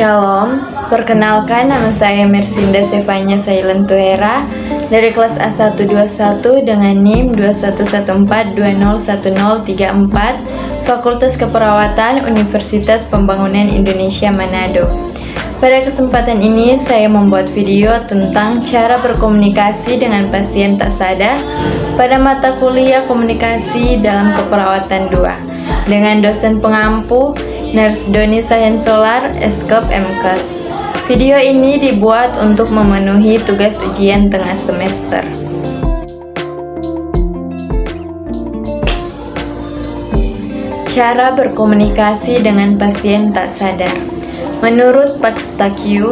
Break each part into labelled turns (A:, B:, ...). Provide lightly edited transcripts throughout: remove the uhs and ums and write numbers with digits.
A: Shalom, perkenalkan nama saya Mersinda Sevanya Sailentuera dari kelas A121 dengan NIM 2114201034 Fakultas Keperawatan Universitas Pembangunan Indonesia Manado. Pada kesempatan ini saya membuat video tentang cara berkomunikasi dengan pasien tak sadar pada mata kuliah komunikasi dalam keperawatan 2 dengan dosen pengampu Nurse Doni Sahensolar, Eskop MKes. Video ini dibuat untuk memenuhi tugas ujian tengah semester. Cara berkomunikasi dengan pasien tak sadar. Menurut Pak Stakyu,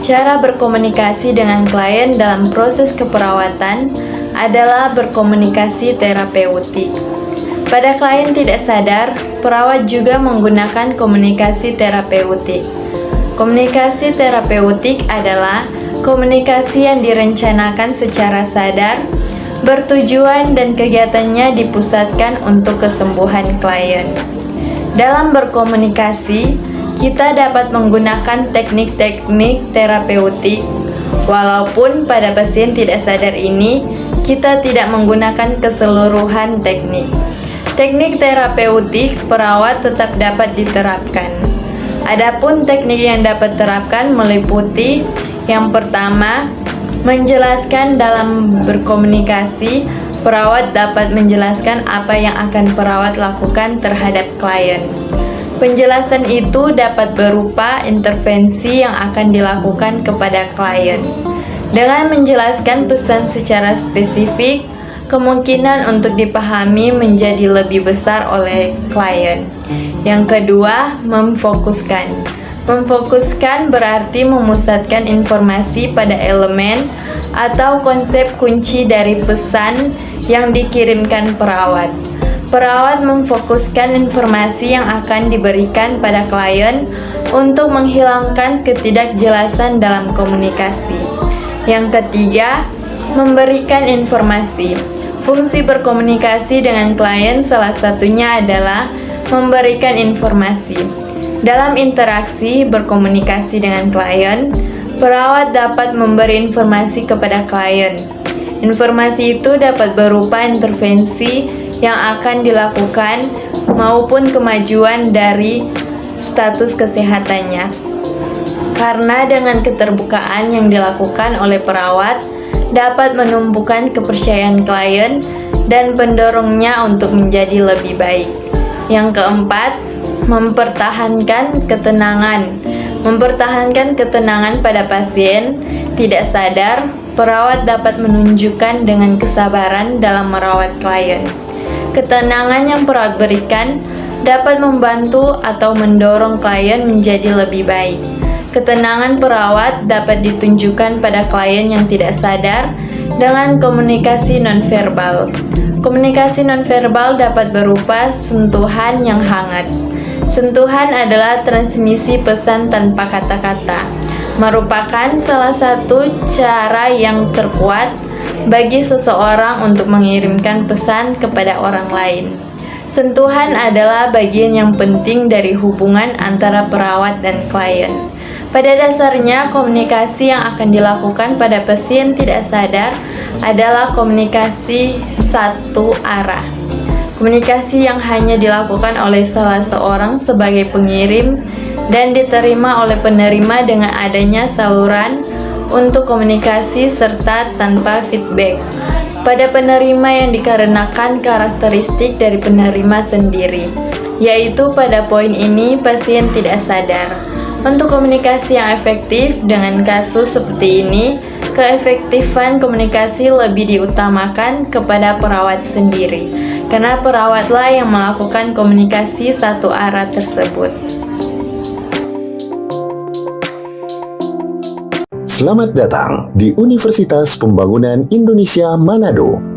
A: cara berkomunikasi dengan klien dalam proses keperawatan adalah berkomunikasi terapeutik. Pada klien tidak sadar, perawat juga menggunakan komunikasi terapeutik. Komunikasi terapeutik adalah komunikasi yang direncanakan secara sadar, bertujuan dan kegiatannya dipusatkan untuk kesembuhan klien. Dalam berkomunikasi, kita dapat menggunakan teknik-teknik terapeutik, walaupun pada pasien tidak sadar ini, kita tidak menggunakan keseluruhan teknik. Teknik terapeutik perawat tetap dapat diterapkan. Adapun teknik yang dapat diterapkan meliputi yang pertama, menjelaskan. Dalam berkomunikasi, perawat dapat menjelaskan apa yang akan perawat lakukan terhadap klien. Penjelasan itu dapat berupa intervensi yang akan dilakukan kepada klien. Dengan menjelaskan pesan secara spesifik, kemungkinan untuk dipahami menjadi lebih besar oleh klien. Yang kedua, memfokuskan. Memfokuskan berarti memusatkan informasi pada elemen atau konsep kunci dari pesan yang dikirimkan perawat. Perawat memfokuskan informasi yang akan diberikan pada klien untuk menghilangkan ketidakjelasan dalam komunikasi. Yang ketiga, memberikan informasi. Fungsi berkomunikasi dengan klien salah satunya adalah memberikan informasi. Dalam interaksi berkomunikasi dengan klien, perawat dapat memberi informasi kepada klien. Informasi itu dapat berupa intervensi yang akan dilakukan maupun kemajuan dari status kesehatannya. Karena dengan keterbukaan yang dilakukan oleh perawat dapat menumbuhkan kepercayaan klien dan pendorongnya untuk menjadi lebih baik. Yang keempat, mempertahankan ketenangan. Mempertahankan ketenangan pada pasien tidak sadar, perawat dapat menunjukkan dengan kesabaran dalam merawat klien. Ketenangan yang perawat berikan dapat membantu atau mendorong klien menjadi lebih baik. Ketenangan perawat dapat ditunjukkan pada klien yang tidak sadar dengan komunikasi nonverbal. Komunikasi nonverbal dapat berupa sentuhan yang hangat. Sentuhan adalah transmisi pesan tanpa kata-kata, merupakan salah satu cara yang terkuat bagi seseorang untuk mengirimkan pesan kepada orang lain. Sentuhan adalah bagian yang penting dari hubungan antara perawat dan klien. Pada dasarnya, komunikasi yang akan dilakukan pada pasien tidak sadar adalah komunikasi satu arah. Komunikasi yang hanya dilakukan oleh salah seorang sebagai pengirim dan diterima oleh penerima dengan adanya saluran untuk komunikasi serta tanpa feedback pada penerima yang dikarenakan karakteristik dari penerima sendiri, yaitu pada poin ini pasien tidak sadar. Untuk komunikasi yang efektif dengan kasus seperti ini, keefektifan komunikasi lebih diutamakan kepada perawat sendiri, karena perawatlah yang melakukan komunikasi satu arah tersebut.
B: Selamat datang di Universitas Pembangunan Indonesia Manado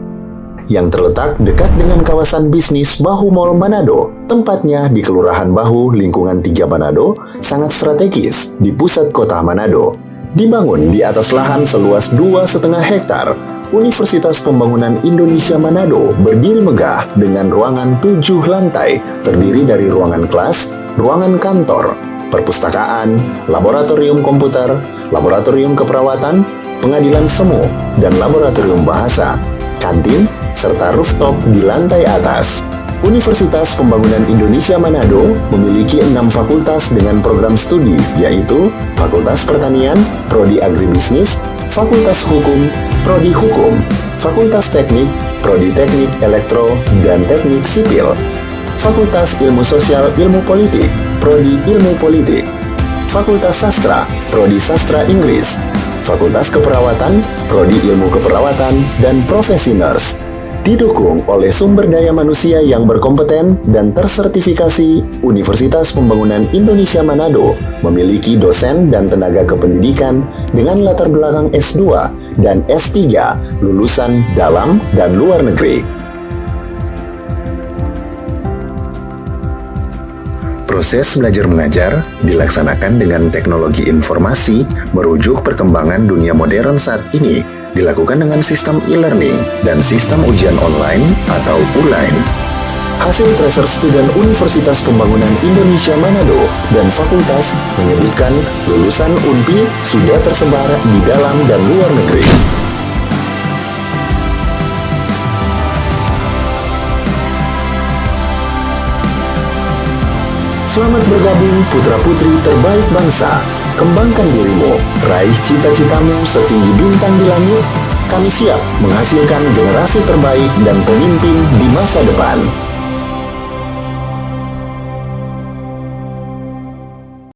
B: yang terletak dekat dengan kawasan bisnis Bahu Mall Manado. Tempatnya di Kelurahan Bahu, Lingkungan 3 Manado, sangat strategis di pusat kota Manado. Dibangun di atas lahan seluas 2,5 hektar, Universitas Pembangunan Indonesia Manado berdiri megah dengan ruangan 7 lantai, terdiri dari ruangan kelas, ruangan kantor, perpustakaan, laboratorium komputer, laboratorium keperawatan, pengadilan semu, dan laboratorium bahasa, kantin, serta rooftop di lantai atas. Universitas Pembangunan Indonesia Manado memiliki 6 fakultas dengan program studi, yaitu Fakultas Pertanian, Prodi Agribisnis, Fakultas Hukum, Prodi Hukum, Fakultas Teknik, Prodi Teknik Elektro dan Teknik Sipil, Fakultas Ilmu Sosial Ilmu Politik, Prodi Ilmu Politik, Fakultas Sastra, Prodi Sastra Inggris, Fakultas Keperawatan, Prodi Ilmu Keperawatan, dan Profesi Nurse. Didukung oleh sumber daya manusia yang berkompeten dan tersertifikasi, Universitas Pembangunan Indonesia Manado memiliki dosen dan tenaga kependidikan dengan latar belakang S2 dan S3 lulusan dalam dan luar negeri. Proses belajar mengajar dilaksanakan dengan teknologi informasi merujuk perkembangan dunia modern saat ini, dilakukan dengan sistem e-learning dan sistem ujian online atau ULAIN. Hasil tracer student Universitas Pembangunan Indonesia Manado dan fakultas menyebutkan lulusan UNPI sudah tersebar di dalam dan luar negeri. Selamat bergabung putra-putri terbaik bangsa. Kembangkan dirimu, raih cita-citamu setinggi bintang di langit. Kami siap menghasilkan generasi terbaik dan pemimpin di masa depan.